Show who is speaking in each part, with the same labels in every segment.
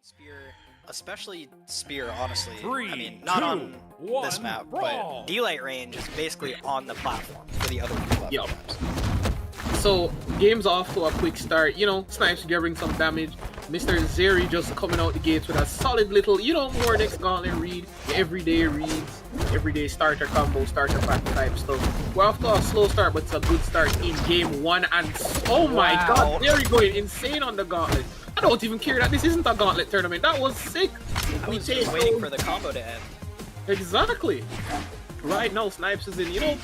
Speaker 1: Spear, especially Spear, honestly.
Speaker 2: Three,
Speaker 1: I mean, not
Speaker 2: two,
Speaker 1: on this
Speaker 2: one,
Speaker 1: map,
Speaker 2: brawl.
Speaker 1: but D-Light range is basically on the platform for the other two
Speaker 3: Yup.
Speaker 1: maps.
Speaker 3: So, game's off to a quick start. You know, Snipes gathering some damage. Mr. Zary just coming out the gates with a solid little, you know, Mordex Gauntlet read. Everyday reads, everyday starter combo, starter pack type stuff. We're off to a slow start, but it's a good start in game one. And oh my god, Zary going insane on the Gauntlet. I don't even care that this isn't a Gauntlet tournament. That was sick.
Speaker 1: I was just waiting for the combo to end.
Speaker 3: Exactly. Right now, Snipes is in, you know,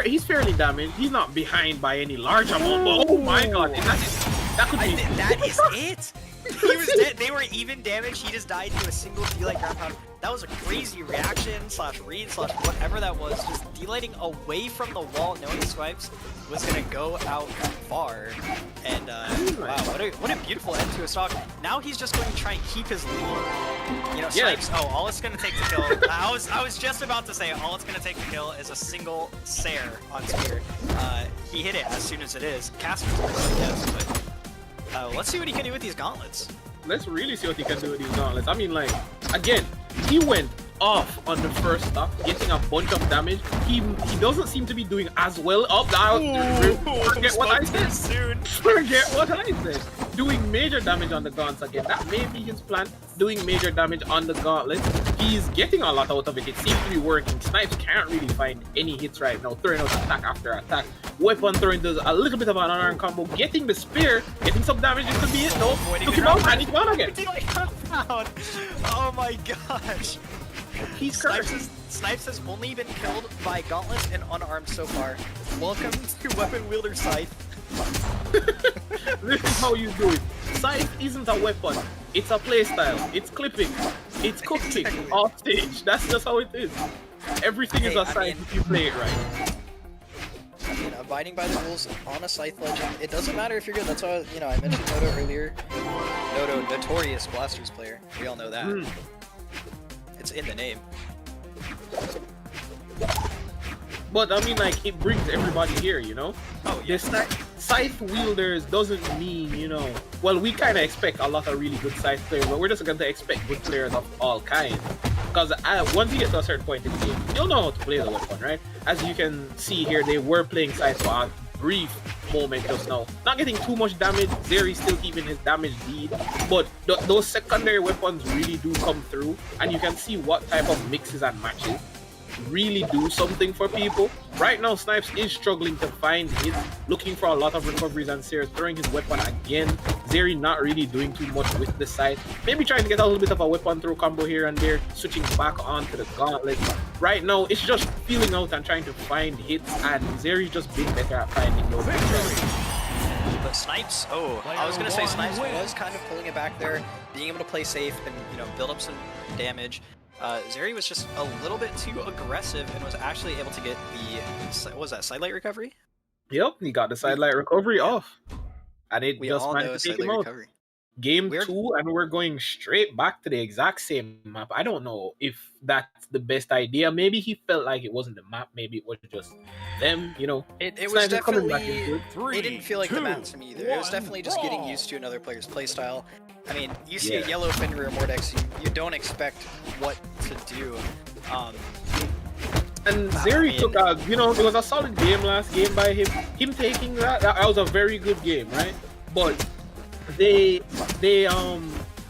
Speaker 3: he's fairly damaged. He's not behind by any large amount, but oh my god, that could be.
Speaker 1: That is it! He was dead. They were even damaged. He just died to a single D-Light ground pound. That was a crazy reaction slash read slash whatever that was. Just D-Lighting away from the wall, knowing Snipes was gonna go out far. And wow, what a beautiful end to a stock. Now he's just going to try and keep his lead. You know, Snipes. Oh, all it's gonna take to kill. I was just about to say all it's gonna take to kill is a single Sair on Spear. He hit it as soon as it is. Caster's yes, but. Let's see what he can do with these gauntlets.
Speaker 3: Let's really see what he can do with these gauntlets. I mean, like, again, he went off on the first stock, getting a bunch of damage. He doesn't seem to be doing as well. Forget what I said. Forget what I said. Doing major damage on the gaunts again. That may be his plan. Doing major damage on the gauntlet. He's getting a lot out of it. It seems to be working. Snipes can't really find any hits right now. Throwing out attack after attack. Weapon throwing does a little bit of an unarmed combo. Getting the spear. Getting some damage. It could be it. No. Took him out and he's gone again.
Speaker 1: Oh my gosh.
Speaker 3: He's cursed.
Speaker 1: Snipes has only been killed by gauntlets and unarmed so far. Welcome to Weapon Wielder Scythe.
Speaker 3: This is how you do it. Scythe isn't a weapon. It's a playstyle. It's clipping. It's cooking off stage. That's just how it is. Everything is a Scythe if you play it right.
Speaker 1: I mean, abiding by the rules on a Scythe legend, it doesn't matter if you're good. That's why, you know, I mentioned Noto earlier. Noto, notorious Blasters player. We all know that. It's in the name.
Speaker 3: But I mean, like, it brings everybody here, you know?
Speaker 1: Oh, yeah.
Speaker 3: The Scythe wielders doesn't mean, you know, well, we kind of expect a lot of really good Scythe players, but we're just going to expect good players of all kinds. Because once you get to a certain point in the game, you'll know how to play the weapon, right? As you can see here, they were playing Scythe for a brief moment just now. Not getting too much damage. Zary's still keeping his damage lead, but those secondary weapons really do come through, and you can see what type of mixes and matches really do something for people. Right now, Snipes is struggling to find hits, looking for a lot of recoveries, and Sair throwing his weapon again. Zary not really doing too much with the side. Maybe trying to get a little bit of a weapon throw combo here and there, switching back onto the gauntlet. Right now, it's just feeling out and trying to find hits, and Zary's just being better at finding those hits.
Speaker 1: But Snipes, I was going to say Snipes was kind of pulling it back there, being able to play safe and, you know, build up some damage. Zary was just a little bit too aggressive and was actually able to get the, what was that, sidelight recovery?
Speaker 3: Yep, he got the sidelight recovery off. And it just managed to take him out.
Speaker 1: Recovery.
Speaker 3: Game 2, and we're going straight back to the exact same map. I don't know if that's the best idea. Maybe he felt like it wasn't the map. Maybe it was just them, you know.
Speaker 1: It was definitely, it didn't feel like the map to me either. It was definitely just getting used to another player's playstyle. I mean, you see a yellow Fenrir Mordex, you don't expect what to do.
Speaker 3: And Zary took a, you know, it was a solid game last game by him. Him taking that was a very good game, right? But they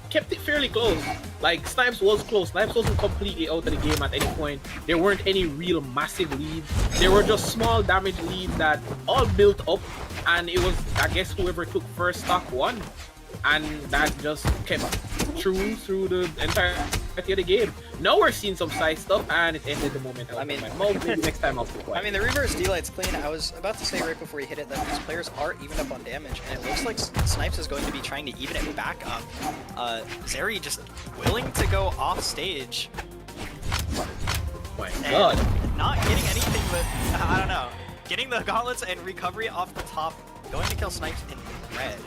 Speaker 3: kept it fairly close. Like, Snipes was close. Snipes wasn't completely out of the game at any point. There weren't any real massive leads. There were just small damage leads that all built up, and it was, I guess, whoever took first stock won. And that just kept true through the entirety of the game. Now we're seeing some side stuff, and it ended the moment. I mean, maybe next time I'll be quiet.
Speaker 1: I mean, the reverse D-Light's clean. I was about to say right before he hit it that these players are even up on damage, and it looks like Snipes is going to be trying to even it back up. Zary just willing to go off stage.
Speaker 3: Oh my god.
Speaker 1: Not getting anything but, I don't know, getting the gauntlets and recovery off the top, going to kill Snipes in red.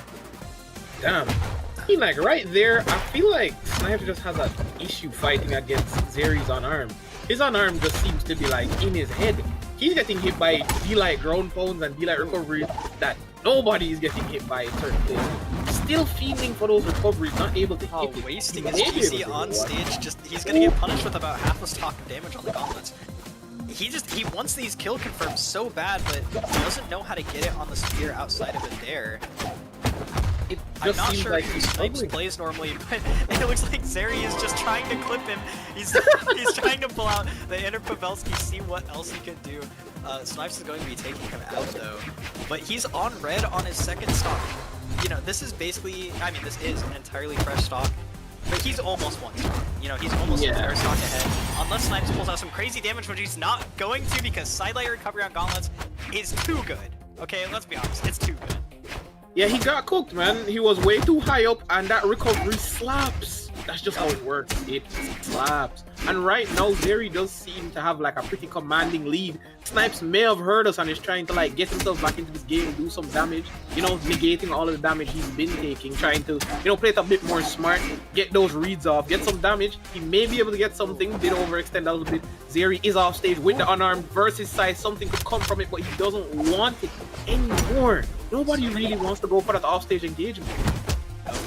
Speaker 3: Damn. I mean, like, right there, I feel like Snipes just has an issue fighting against Zary's unarmed. His unarmed just seems to be, like, in his head. He's getting hit by D-Light ground pounds and D-Light recoveries that nobody is getting hit by in certain places. still fiending for those recoveries, not able to hit it.
Speaker 1: Wasting
Speaker 3: He
Speaker 1: his
Speaker 3: may be able
Speaker 1: GC
Speaker 3: to
Speaker 1: on
Speaker 3: hit one.
Speaker 1: stage, he's gonna get punished with about half a stock of damage on the gauntlets. He wants these kill confirms so bad, but he doesn't know how to get it on the spear outside of a dare. I'm not sure
Speaker 3: like
Speaker 1: who
Speaker 3: he's
Speaker 1: Snipes
Speaker 3: struggling.
Speaker 1: plays normally, but it looks like Zary is just trying to clip him. He's trying to pull out the inner Pavelski, see what else he could do. Snipes is going to be taking him out though, but he's on red on his second stock. You know, this is basically, I mean, this is an entirely fresh stock, but he's almost one stock. You know, he's almost a fair stock ahead. Unless Snipes pulls out some crazy damage, which he's not going to because sidelight recovery on gauntlets is too good. Okay, let's be honest, it's too good.
Speaker 3: Yeah, he got cooked, man. He was way too high up, and that recovery slaps. That's just how it works. It slaps. And right now, Zary does seem to have like a pretty commanding lead. Snipes may have heard us and is trying to like get himself back into this game, do some damage. You know, negating all of the damage he's been taking, trying to, you know, play it a bit more smart, get those reads off, get some damage. He may be able to get something, did overextend a little bit. Zary is off stage with the unarmed versus Scythe. Something could come from it, but he doesn't want it anymore. Nobody really wants to go for that offstage engagement.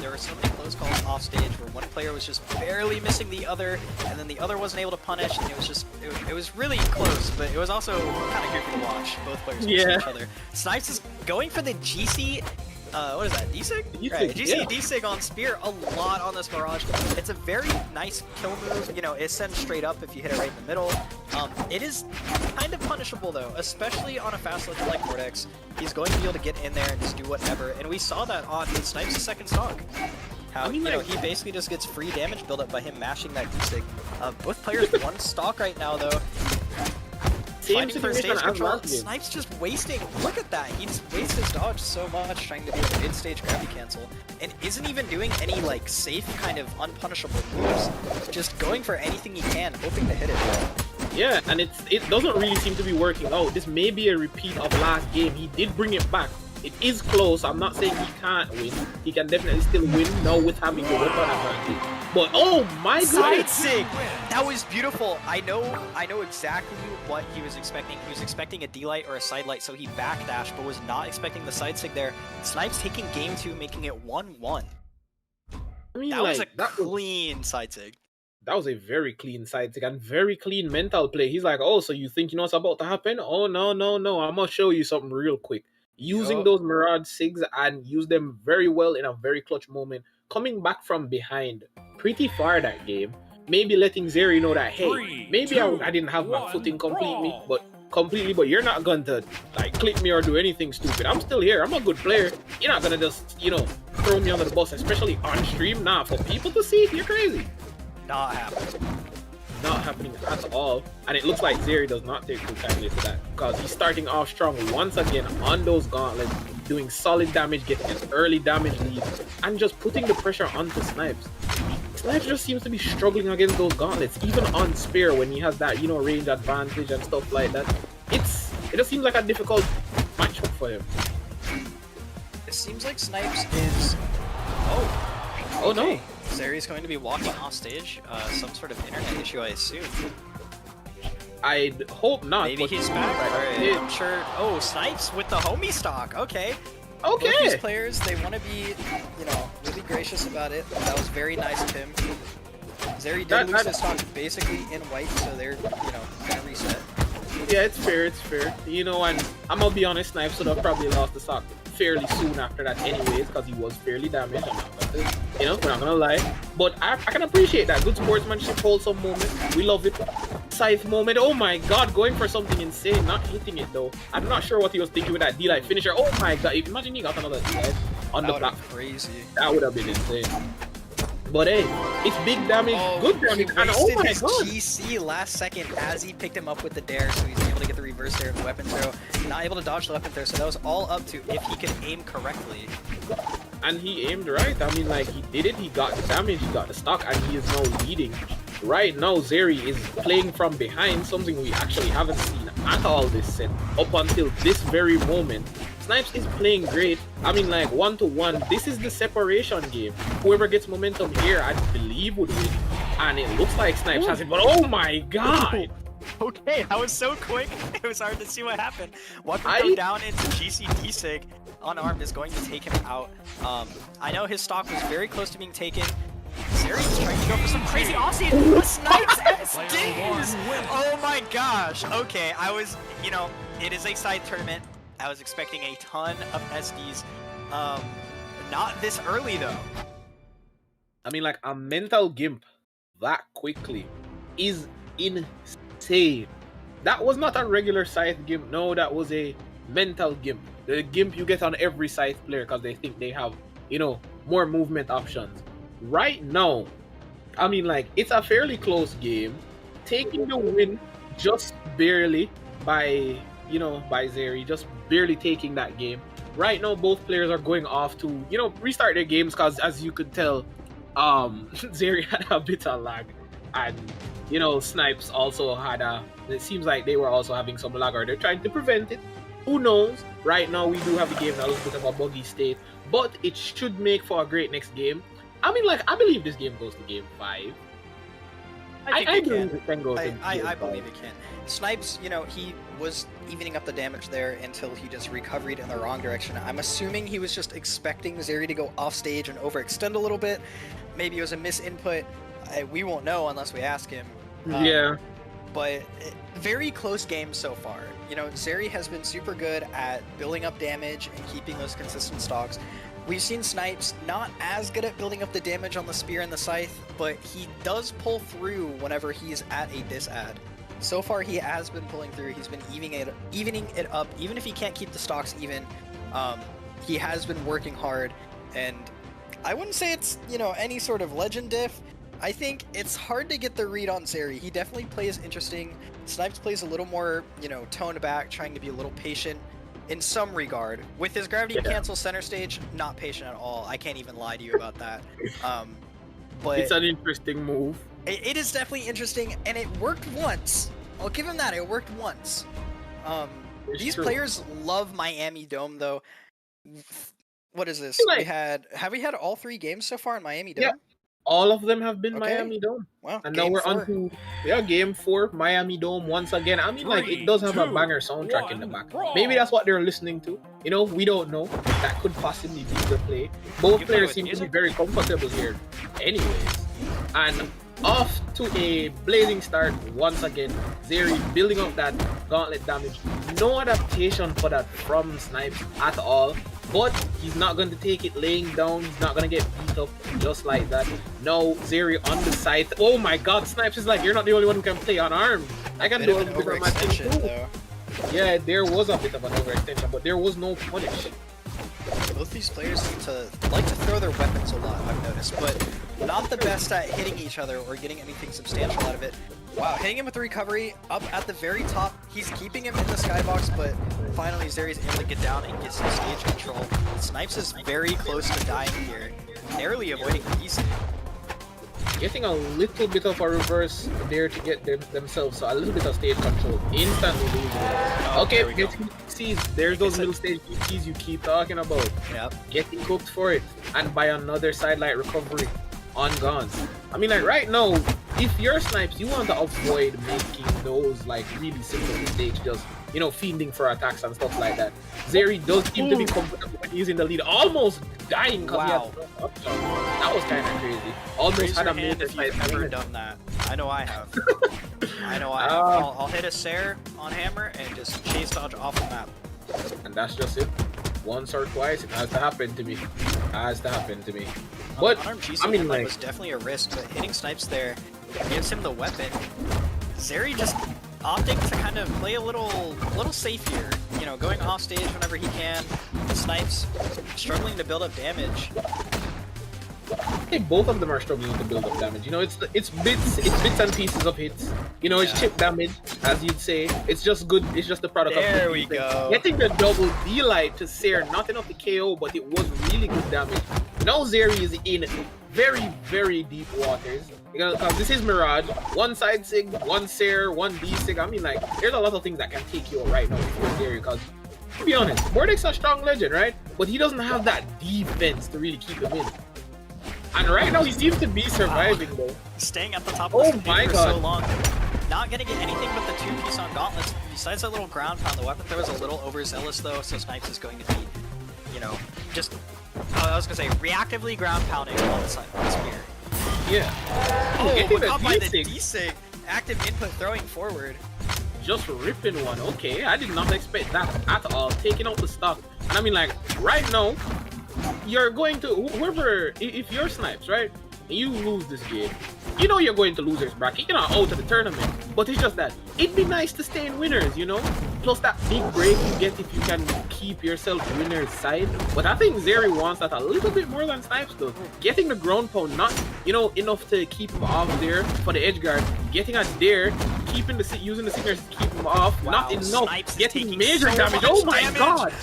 Speaker 1: There were so many close calls off stage where one player was just barely missing the other, and then the other wasn't able to punish, and it was just, it was really close, but it was also kind of goofy to watch. Both players missing each other. Snipes is going for the GC, what is that, D-Sig? Right, GC D-Sig on Spear a lot on this Mirage. It's a very nice kill move, you know, it sends straight up if you hit it right in the middle. It is kind of punishable though, especially on a fast looker like Vortex. He's going to be able to get in there and just do whatever, and we saw that on Snipes' second stock. How, you know, he basically just gets free damage build-up by him mashing that D-Sig. Both players one stock right now though.
Speaker 3: Same
Speaker 1: Fighting for
Speaker 3: situation
Speaker 1: stage
Speaker 3: as
Speaker 1: control.
Speaker 3: last game.
Speaker 1: Snipes just wasting. Look at that. He just wastes his dodge so much trying to do a mid-stage gravity cancel, and isn't even doing any like safe kind of unpunishable moves. Just going for anything he can, hoping to hit it.
Speaker 3: Yeah, and it doesn't really seem to be working out. This may be a repeat of last game. He did bring it back. It is close. I'm not saying he can't win. He can definitely still win now with having the weapon advantage. But oh my god!
Speaker 1: Sig! That was beautiful. I know exactly what he was expecting. He was expecting a D-light or a side light, so he backdashed, but was not expecting the side sig there. Snipes taking game 2, making it 1-1.
Speaker 3: I mean,
Speaker 1: That
Speaker 3: like,
Speaker 1: was a clean side sig.
Speaker 3: That was a very clean side stick and very clean mental play. He's like, oh, so you think you know what's about to happen? Oh, no. I'm going to show you something real quick. Using those Mirage SIGs and use them very well in a very clutch moment. Coming back from behind pretty far that game. Maybe letting Zary know that, hey, maybe I didn't have my footing completely, but you're not going to like clip me or do anything stupid. I'm still here. I'm a good player. You're not going to just, you know, throw me under the bus, especially on stream. Nah, for people to see, you're crazy.
Speaker 1: Not happening.
Speaker 3: Not happening at all. And it looks like Zary does not take full kindly to that, because he's starting off strong once again on those gauntlets, doing solid damage, getting an early damage lead, and just putting the pressure onto Snipes. Snipes just seems to be struggling against those gauntlets, even on Spear when he has that, you know, range advantage and stuff like that. It just seems like a difficult matchup for him.
Speaker 1: It seems like Snipes is... Oh
Speaker 3: no.
Speaker 1: Zary's going to be walking off stage. Some sort of internet issue, I assume.
Speaker 3: I'd hope not.
Speaker 1: Maybe he's back. Alright, I'm sure. Oh, Snipes with the homie stock. Okay. Both these players, they want to be, you know, really gracious about it. That was very nice of him. Zary did lose his stock basically in white, so they're, you know, gonna reset.
Speaker 3: Yeah, it's fair. You know, and I'm gonna be honest, Snipes would have probably lost the stock fairly soon after that anyways, because he was fairly damaged. I'm not gonna, you know, we're not gonna lie. But I can appreciate that. Good sportsmanship, wholesome moment. We love it. Scythe moment. Oh my god, going for something insane, not hitting it though. I'm not sure what he was thinking with that D-light finisher. Oh my god, imagine he got another D-light on the platform.
Speaker 1: Crazy.
Speaker 3: That would have been insane. But hey, it's big damage, good damage, and oh my god!
Speaker 1: GC last second as he picked him up with the dare, so he's able to get the reverse there and the weapon throw. Not able to dodge the weapon throw, so that was all up to if he could aim correctly.
Speaker 3: And he aimed right. I mean, like, he did it, he got the damage, he got the stock, and he is now leading. Right now, Zary is playing from behind, something we actually haven't seen at all this set, up until this very moment. Snipes is playing great. I mean, like, 1-to-1, this is the separation game. Whoever gets momentum here, I believe, would win. And it looks like Snipes has it, but oh my god!
Speaker 1: Okay, that was so quick. It was hard to see what happened. One
Speaker 3: I-
Speaker 1: go down into GCD sig unarmed is going to take him out. I know his stock was very close to being taken. Zary's trying to go for some crazy offstage. The Snipes SDs! Oh my gosh. Okay, you know, it is a side tournament. I was expecting a ton of SDs. Not this early though.
Speaker 3: I mean, like, a mental gimp that quickly is insane. That was not a regular Scythe gimp. No, that was a mental gimp. The gimp you get on every Scythe player because they think they have, you know, more movement options. Right now, I mean, like, it's a fairly close game. Taking the win just barely by, you know, by Zary, just barely taking that game. Right now, both players are going off to, you know, restart their games because, as you could tell, Zary had a bit of lag, and you know, Snipes also had it seems like they were also having some lag, or they're trying to prevent it. Who knows? Right now we do have the game in a little bit of a buggy state, but it should make for a great next game. I mean, like, I believe this game goes to game 5. I believe it can go to game
Speaker 1: I
Speaker 3: 5.
Speaker 1: believe it can. Snipes, you know, he was evening up the damage there until he just recovered in the wrong direction. I'm assuming he was just expecting Zary to go off stage and overextend a little bit. Maybe it was a misinput. We won't know unless we ask him.
Speaker 3: Yeah.
Speaker 1: But very close game so far. You know, Zary has been super good at building up damage and keeping those consistent stocks. We've seen Snipes not as good at building up the damage on the spear and the scythe, but he does pull through whenever he's at a disad. So far, he has been pulling through. He's been evening it up, even if he can't keep the stocks even. He has been working hard, and I wouldn't say it's, you know, any sort of legend diff. I think it's hard to get the read on Zary. He definitely plays interesting. Snipes plays a little more, you know, toned back, trying to be a little patient in some regard. With his gravity cancel center stage, not patient at all. I can't even lie to you about that. But
Speaker 3: It's an interesting move.
Speaker 1: it is definitely interesting, and it worked once. I'll give him that. It worked once. These players love Miami Dome, though. What is this?
Speaker 3: Like,
Speaker 1: Have we had all 3 games so far in Miami Dome?
Speaker 3: Yeah. All of them have been
Speaker 1: Okay.
Speaker 3: Miami Dome.
Speaker 1: Wow.
Speaker 3: And now
Speaker 1: game
Speaker 3: we're
Speaker 1: 4.
Speaker 3: on to game 4, Miami Dome once again. I mean, like, it does have a banger soundtrack in the back. Maybe that's what they're listening to. You know, we don't know. That could possibly be the play. Both players seem to be very comfortable here anyways. And off to a blazing start once again. Zary building up that gauntlet damage. No adaptation for that from Snipes at all. But he's not going to take it laying down. He's not going to get beat up just like that. No, Zary on the side. Oh my god, Snipes is like, you're not the only one who can play unarmed. I can do a little bit of my thing too.
Speaker 1: though.
Speaker 3: Yeah, there was a bit of an overextension, but there was no punish.
Speaker 1: Both these players seem to like to throw their weapons a lot, I've noticed, but not the best at hitting each other or getting anything substantial out of it. Wow, hitting him with the recovery up at the very top. He's keeping him in the skybox, but finally Zary's able to get down and get some stage control. Snipes is very close to dying here, narrowly avoiding the DC.
Speaker 3: Getting a little bit of a reverse there to get themselves, so a little bit of stage control. Instantly losing it. Okay,
Speaker 1: there we go.
Speaker 3: getting sees. There's those middle stage PCs you keep talking about.
Speaker 1: Yep.
Speaker 3: Getting cooked for it, and by another sidelight recovery on guns. I mean, like, right now, if you're Snipes, you want to avoid making those like really simple mistakes, just, you know, fiending for attacks and stuff like that. Zary does seem to be comfortable when he's in the lead, almost dying because he had no option. That was kind of crazy. Almost
Speaker 1: Raise
Speaker 3: had
Speaker 1: your
Speaker 3: a
Speaker 1: hand
Speaker 3: major
Speaker 1: if you've
Speaker 3: fight.
Speaker 1: ever done that. I know I have. I know I have. I'll hit a Sare on hammer and just chase dodge off the map.
Speaker 3: And that's just it. Once or twice, it has to happen to me. Has to happen to me. But
Speaker 1: Unarmed GC
Speaker 3: I mean, like,
Speaker 1: was definitely a risk, but hitting Snipes there gives him the weapon. Zary just opting to kind of play a little safe here. You know, going off stage whenever he can. Snipes struggling to build up damage.
Speaker 3: I think both of them are struggling to build up damage. You know, it's bits and pieces of hits. You know, it's chip damage, as you'd say. It's just good. It's just the product of
Speaker 1: There
Speaker 3: good
Speaker 1: we
Speaker 3: defense.
Speaker 1: go.
Speaker 3: Getting the double D-light to Sare, not enough to KO, but it was really good damage. Now Zary is in very, very deep waters. Because this is Mirage. One side sig, one Sare, one D sig. I mean, like, there's a lot of things that can take you out right now if you're Zary. Because, to be honest, Mordek's a strong legend, right? But he doesn't have that defense to really keep him in. And right now he seems to be surviving though.
Speaker 1: Staying at the top
Speaker 3: Oh
Speaker 1: of the
Speaker 3: my
Speaker 1: for
Speaker 3: God.
Speaker 1: so long. Not gonna get anything but the 2-piece on Gauntlets. Besides that little ground pound, the weapon throw is a little overzealous though, so Snipes is going to be, you know, just, I was gonna say, reactively ground pounding on the spear.
Speaker 3: Yeah.
Speaker 1: Oh,
Speaker 3: Getting
Speaker 1: but
Speaker 3: the
Speaker 1: caught by the
Speaker 3: D-Sig.
Speaker 1: D-Sig. Active input throwing forward.
Speaker 3: Just ripping one. Okay, I did not expect that at all. Taking out the stock. And I mean, like, right now, you're going to, whoever, if you're Snipes, right? And you lose this game, you know you're going to losers bracket. You're not out of the tournament. But it's just that it'd be nice to stay in winners, you know? Plus that big break you get if you can keep yourself winner's side. But I think Zary wants that a little bit more than Snipes does. Getting the ground pound, not, you know, enough to keep him off there for the edge guard. Getting a dare, keeping the using the signatures to keep him off.
Speaker 1: Wow,
Speaker 3: Not enough.
Speaker 1: Snipes is
Speaker 3: Getting
Speaker 1: taking
Speaker 3: major
Speaker 1: so
Speaker 3: damage.
Speaker 1: much
Speaker 3: Oh my
Speaker 1: damage.
Speaker 3: god.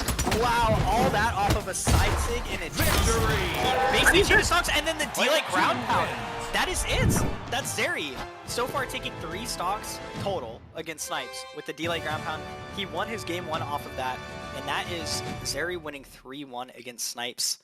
Speaker 1: Wow, all that off of a side sig and a basically two stocks and then the D-like ground pound. That is it. That's Zary. So far taking 3 stocks total against Snipes with the D-like ground pound. He won his game 1 off of that, and that is Zary winning 3-1 against Snipes.